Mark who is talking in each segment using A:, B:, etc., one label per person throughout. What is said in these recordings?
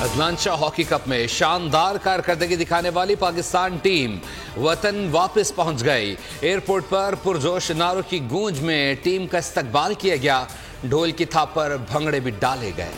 A: Azlan Shah hockey cup में शानदार कारकर्दगी दिखाने वाली पाकिस्तान टीम वतन वापस पहुंच गई। एयरपोर्ट पर पुरजोश नारों की गूंज में टीम का इस्तकबाल किया गया। ढोल की थाप पर भंगड़े भी डाले गए।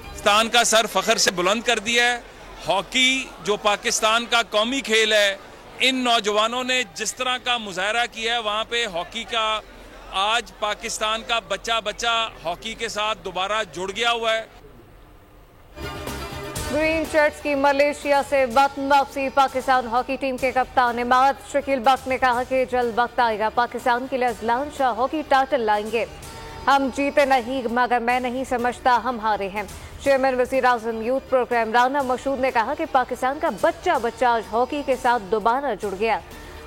B: पाकिस्तान का सर फखर से बुलंद कर दिया है। हॉकी जो पाकिस्तान का कौमी खेल है, इन नौजवानों ने जिस तरह का मुजाहरा किया है वहां पे हॉकी का, आज पाकिस्तान का बच्चा बच्चा हॉकी के साथ दोबारा जुड़ गया हुआ है।
C: ग्रीन शर्ट्स की मलेशिया से वतन वापसी। पाकिस्तान हॉकी टीम के कप्तान इमाद शकील बख्श ने कहा कि जल्द वक्त आएगा, पाकिस्तान के लिए अजलान शाह हॉकी टाइटल लाएंगे। हम जीते नहीं मगर मैं नहीं समझता हम हारे हैं। चेयरमैन वज़ीर-ए-आज़म यूथ प्रोग्राम राना मशहूद ने कहा कि पाकिस्तान का बच्चा बच्चा आज हॉकी के साथ दोबारा जुड़ गया।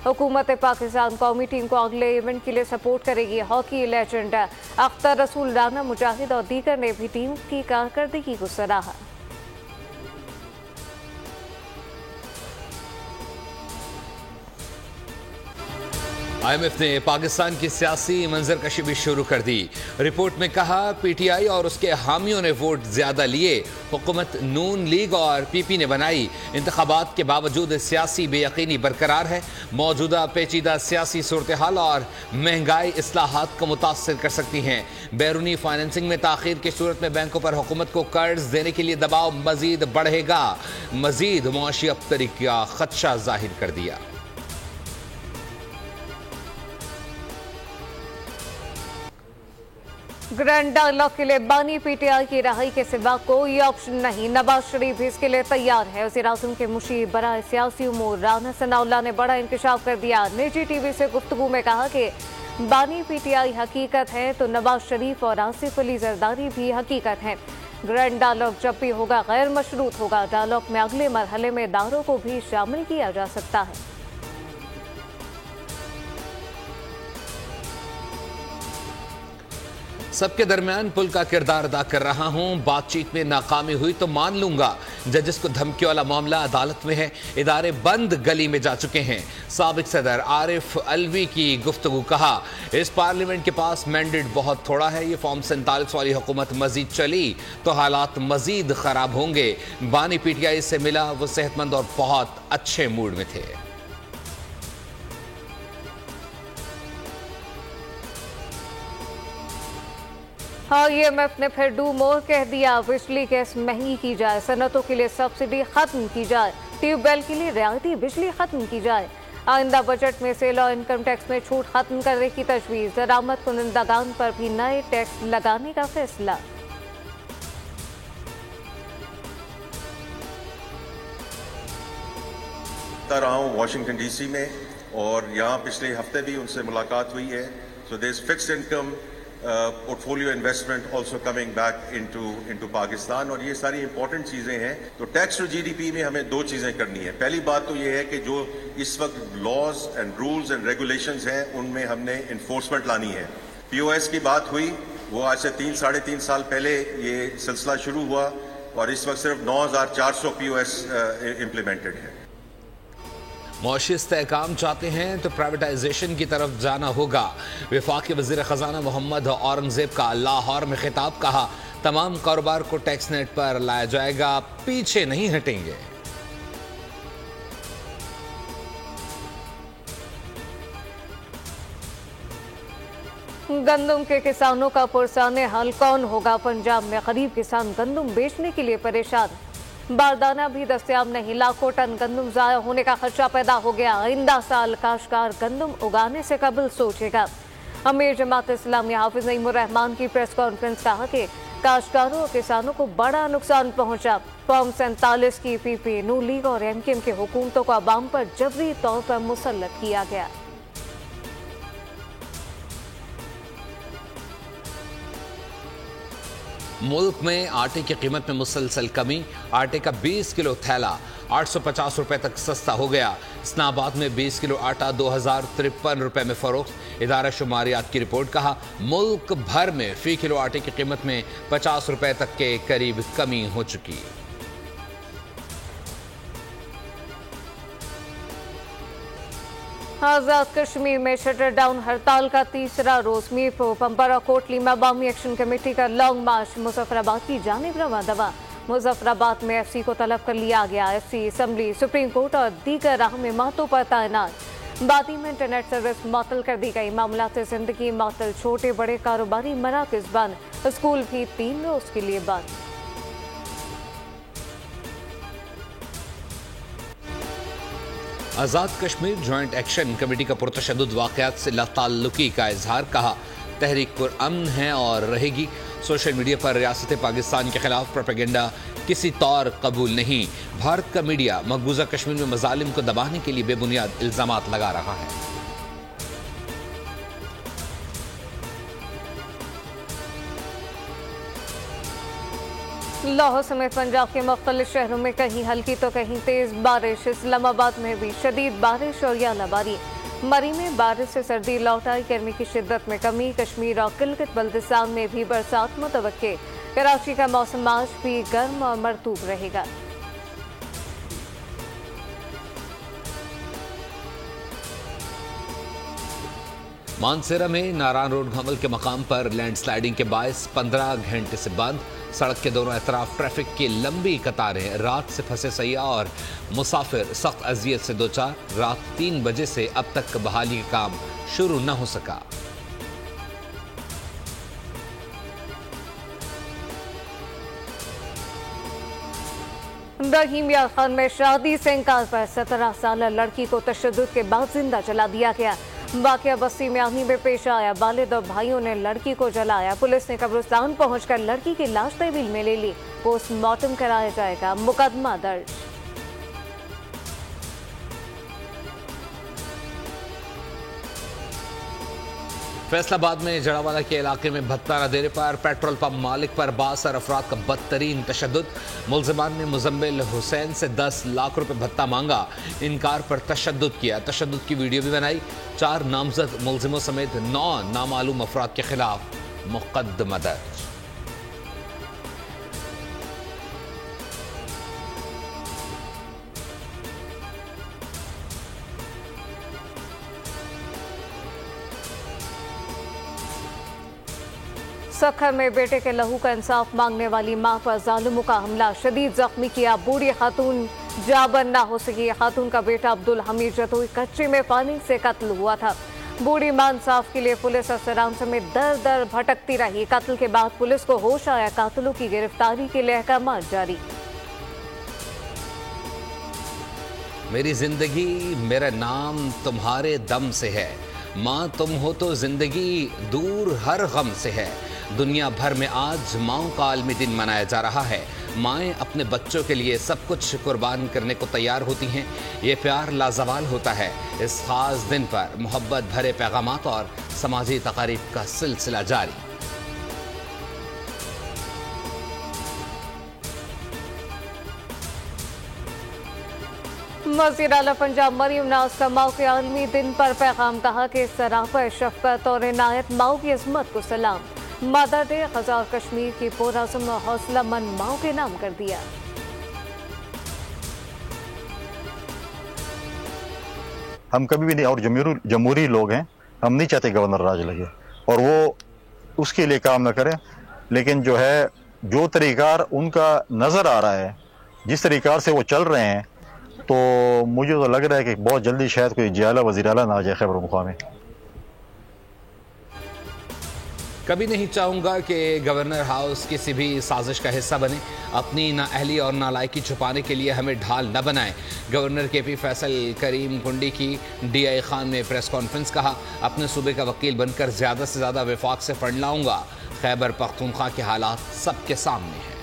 C: हुकूमत पाकिस्तान कौमी टीम को अगले इवेंट के लिए सपोर्ट करेगी। हॉकी लेजेंड अख्तर रसूल, राना मुजाहिद और दीगर ने भी टीम की कारकर्दगी को सराहा।
A: IMF ने पाकिस्तान की सियासी मंजरकशी भी शुरू कर दी। रिपोर्ट में कहा PTI और उसके हामियों ने वोट ज्यादा लिए। हुकूमत नून लीग और PP ने बनाई। इंतखाबात के बावजूद सियासी बेयकीनी बरकरार है। मौजूदा पेचीदा सियासी सूरत हाल और महंगाई इस्लाहात को मुतासर कर सकती हैं। बैरूनी फाइनेंसिंग में ताखीर की सूरत में बैंकों पर हुकूमत को कर्ज देने के लिए दबाव मजीद बढ़ेगा। मजीद मुआशी अबतरी का खदशा जाहिर कर दिया।
C: ग्रैंड डायलॉग के लिए बानी PTI की रहाई के सिवा कोई ऑप्शन नहीं। नवाज शरीफ भी इसके लिए तैयार है। वज़ीर-ए-आज़म के मुशीर बराए सियासी उमूर राना सनाउल्लाह ने बड़ा इंकशाफ कर दिया। निजी TV से गुफ्तगू में कहा कि बानी PTI हकीकत है तो नवाज शरीफ और आसिफ अली जरदारी भी हकीकत हैं। ग्रैंड डायलॉग जब भी होगा गैर मशरूत होगा। डायलॉग में अगले मरहले में इदारों को भी शामिल किया जा सकता है।
A: सबके दरमियान पुल का किरदार अदा कर रहा हूं। बातचीत में नाकामी हुई तो मान लूंगा। जजिस को धमकी वाला मामला अदालत में है। इदारे बंद गली में जा चुके हैं। साबिक सदर आरिफ अलवी की गुफ्तगू, कहा इस पार्लियामेंट के पास मैंडेट बहुत थोड़ा है। ये फॉर्म 47 वाली हुकूमत मजीद चली तो हालात मजीद खराब होंगे। बानी PTI से मिला, वो सेहतमंद और बहुत अच्छे मूड में थे।
C: IMF ने फिर डू मोर कह दिया। बिजली गैस महंगी की जाए, सनतों के लिए सब्सिडी खत्म की जाए, ट्यूबवेल के लिए रियायती बिजली खत्म की जाए। आइंदा बजट में सेल और इनकम टैक्स में छूट खत्म करने की तजवीज़। दरामद कुनंदगान पर भी नए टैक्स लगाने का फैसला।
D: रहा हूँ वाशिंगटन DC में और यहाँ पिछले हफ्ते भी उनसे मुलाकात हुई है। So there is fixed income portfolio investment also coming back into Pakistan, और ये सारी इंपॉर्टेंट चीजें हैं। तो टैक्स टू GDP में हमें दो चीजें करनी है। पहली बात तो ये है कि जो इस वक्त laws and rules and regulations हैं उनमें हमने इन्फोर्समेंट लानी है। POS की बात हुई, वो आज से 3-3.5 साल पहले ये सिलसिला शुरू हुआ और इस वक्त सिर्फ 9,400 POS इम्प्लीमेंटेड है।
A: मौशी इस्तेहकाम चाहते हैं तो प्राइवेटाइजेशन की तरफ जाना होगा। वफाकी वज़ीर ख़जाना मोहम्मद औरंगज़ेब का लाहौर में खिताब, कहा तमाम कारोबार को टैक्स नेट पर लाया जाएगा, पीछे नहीं हटेंगे।
C: गंदम के किसानों का पुरसाने हाल कौन होगा। पंजाब में गरीब किसान गंदम बेचने के लिए परेशान। बारदाना भी दस्तयाब नहीं। लाखों टन गंदम ज़ाया होने का खदशा पैदा हो गया। आइंदा साल काश्तकार गंदम उगाने से कबल सोचेगा। अमीर जमात इस्लामी हाफिज नईमुर रहमान की प्रेस कॉन्फ्रेंस, कहा कि काश्तकारों और किसानों को बड़ा नुकसान पहुंचा। फॉर्म 47 की PP नून लीग और MKM की हुकूमतों को अवाम पर जबरी तौर पर मुसल्लत किया गया।
A: मुल्क में आटे की कीमत में मुसलसल कमी। आटे का 20 किलो थैला 850 रुपए तक सस्ता हो गया। इस्लामाबाद में 20 किलो आटा 2053 रुपए में फरोख्त। इदारा शुमारियात की रिपोर्ट, कहा मुल्क भर में फी किलो आटे की कीमत में 50 रुपए तक के करीब कमी हो चुकी।
C: आजाद कश्मीर में शटर डाउन हड़ताल का तीसरा रोज मीरपुर, पंपर और कोटली में अवामी एक्शन कमेटी का लॉन्ग मार्च मुजफ्फराबाद की जानिब रवाना। मुजफ्फराबाद में एफसी को तलब कर लिया गया। एफसी, असम्बली, सुप्रीम कोर्ट और दीगर अहम इमारतों पर तैनात। बादी में इंटरनेट सर्विस मअतल कर दी गई। मामलात जिंदगी मअतल, छोटे बड़े कारोबारी मराकज बंद, स्कूल भी 3 रोज के लिए बंद।
A: आजाद कश्मीर जॉइंट एक्शन कमेटी का पुरतशद्दुद वाक़यात से लाताल्लुकी का इजहार, कहा तहरीक पुरअमन है और रहेगी। सोशल मीडिया पर रियासत पाकिस्तान के खिलाफ प्रोपेगेंडा किसी तौर कबूल नहीं। भारत का मीडिया मकबूजा कश्मीर में मजालिम को दबाने के लिए बेबुनियाद इल्जामात लगा रहा है।
C: लाहौर समेत पंजाब के मुख्तलिफ शहरों में कहीं हल्की तो कहीं तेज बारिश। इस्लामाबाद में भी शदीद बारिश और यालाबारी। मरी में बारिश से सर्दी लौट आई, गर्मी की शिद्दत में कमी। कश्मीर और किलगित बल्तिस्तान में भी बरसात मुतवक्के। कराची का मौसम आज भी गर्म और मरतूब रहेगा।
A: मानसेरा में नारायण रोड घमल के मकाम पर लैंडस्लाइडिंग के बायस 15 घंटे से बंद। सड़क के दोनों अतराफ ट्रैफिक की लंबी कतारें। रात से फंसे सयाह और मुसाफिर सख्त अजियत से दो चार। रात 3 बजे से अब तक बहाली का काम शुरू न हो सका।
C: रहीम यार खान में शादी से इंकार पर 17 साल लड़की को तशद्दुद के बाद जिंदा जला दिया गया। वाकया बस्ती म्यानी में पेश आया। वालिद और भाइयों ने लड़की को जलाया। पुलिस ने कब्रिस्तान पहुंचकर लड़की की लाश तहवील में ले ली। पोस्टमार्टम कराया जाएगा। मुकदमा दर्ज।
A: फैसलाबाद में जड़ावाला के इलाके में भत्ता न देने पर पेट्रोल पंप मालिक पर 62 अफराद का बदतरीन तशद्दुद। मुलजिमान ने मुजम्मिल हुसैन से 10 लाख रुपए भत्ता मांगा, इनकार पर तशद्दुद किया। तशद्दुद की वीडियो भी बनाई। 4 नामजद मुलजिमों समेत 9 नामालूम अफराद के खिलाफ मुकदमा दर्ज।
C: सखर में बेटे के लहू का इंसाफ मांगने वाली मां पर जालिमों का हमला। शदीद जख्मी किया। बूढ़ी खातून जाबर ना हो सकी। खातून का बेटा अब्दुल हमीद जतोई कच्चे में पानी से कत्ल हुआ था। बूढ़ी मां इंसाफ के लिए पुलिस अफसरान समेत दर दर भटकती रही। कत्ल के बाद पुलिस को होश आया। कातिलों की गिरफ्तारी के लिए अहकाम जारी।
A: मेरी जिंदगी मेरा नाम तुम्हारे दम से है। माँ तुम हो तो जिंदगी दूर हर गम से है। दुनिया भर में आज माओं का आलमी दिन मनाया जा रहा है। माएँ अपने बच्चों के लिए सब कुछ कुर्बान करने को तैयार होती हैं। ये प्यार लाजवाल होता है। इस खास दिन पर मोहब्बत भरे पैगामात और समाजी तकारीब का सिलसिला जारी।
C: वज़ीर आला पंजाब मरियम नवाज का माओ के आलमी दिन पर पैगाम। कहा कि सराफा शफकत और इनायत माओ की अजमत को सलाम। मदर डे आजाद कश्मीर की पुरअज़्म और हौसलामंद माओ के नाम कर दिया।
E: हम कभी भी नहीं, और जमहूरी लोग हैं, हम नहीं चाहते गवर्नर राज लगे और वो उसके लिए काम ना करें। लेकिन जो है, जो तरीक़ार उनका नज़र आ रहा है, जिस तरीक़ार से वो चल रहे हैं, तो मुझे तो लग रहा है कि बहुत जल्दी शायद कोई जियाला वज़ीर आला ना आ जाए खैबर मुख्तार में।
A: कभी नहीं चाहूँगा कि गवर्नर हाउस किसी भी साजिश का हिस्सा बने। अपनी नाअहली और नालायकी छुपाने के लिए हमें ढाल न बनाएं। गवर्नर KP फैसल करीम कुंडी की DI खान ने प्रेस कॉन्फ्रेंस। कहा अपने सूबे का वकील बनकर ज़्यादा से ज़्यादा वफाक से फंड लाऊंगा। खैबर पख्तूनख्वा के हालात सबके सामने हैं।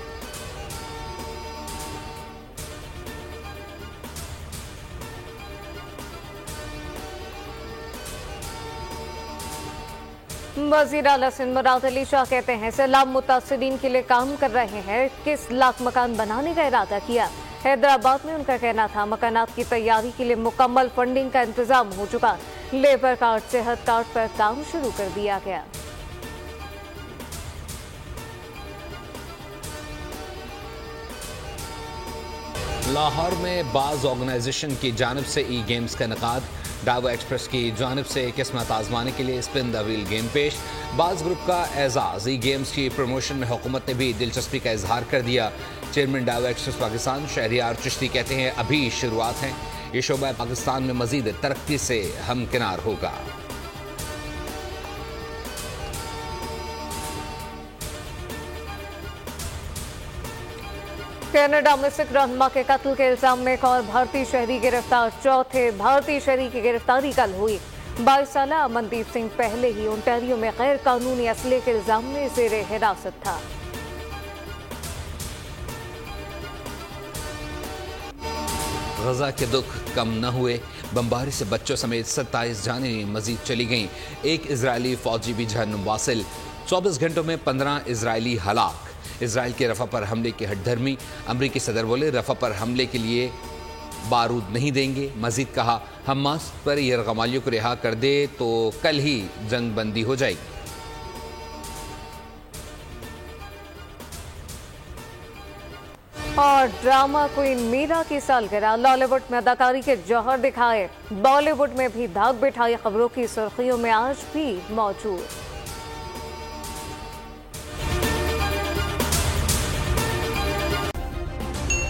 C: वज़ीर आला सिंध मुराद अली शाह कहते हैं सैलाब मुतासिरीन के लिए काम कर रहे हैं। 21 लाख मकान बनाने का इरादा किया। हैदराबाद में उनका कहना था मकानात की तैयारी के लिए मुकम्मल फंडिंग का इंतजाम हो चुका। लेबर कार्ड, सेहत कार्ड पर काम शुरू कर दिया गया।
A: लाहौर में बाज़ ऑर्गेनाइजेशन की जानिब से ई गेम्स का इनेकाद। डावो एक्सप्रेस की जानिब से किस्मत आजमाने के लिए स्पिन द व्हील गेम पेश। बाज़ ग्रुप का एजाज़। ई गेम्स की प्रमोशन में हुकूमत ने भी दिलचस्पी का इजहार कर दिया। चेयरमैन डावो एक्सप्रेस पाकिस्तान शहरियार चिश्ती कहते हैं अभी शुरुआत है, ये शोबा पाकिस्तान में मजीद तरक्की से हमकिनार होगा।
C: कनाडा में सिख रहनुमा के कत्ल के इल्जाम में एक और भारतीय शहरी गिरफ्तार। चौथे भारतीय शहरी की गिरफ्तारी कल हुई। 22 साला अमनदीप सिंह पहले ही ओंटारियो में गैर कानूनी असले के इल्जाम में जेर हिरासत था।
A: गजा के दुख कम न हुए। बमबारी से बच्चों समेत 27 जानें मजीद चली गईं। एक इजरायली फौजी भी जहन्नुम वासिल। 24 घंटों में 15 इजरायली हलाक। इजराइल के रफा पर हमले की हठधर्मी। अमरीकी सदर बोले रफा पर हमले के लिए बारूद नहीं देंगे। मजीद कहा हमास पर यरगमालियों को रिहा कर दे तो कल ही जंग बंदी हो जाएगी।
C: और ड्रामा क्वीन मीरा की सालगिरह। लॉलीवुड में अदाकारी के जौहर दिखाए, बॉलीवुड में भी धाक बिठाई खबरों की सुर्खियों में आज भी मौजूद।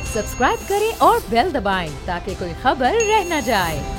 F: सब्सक्राइब करें और बेल दबाएं ताकि कोई खबर रह न जाए।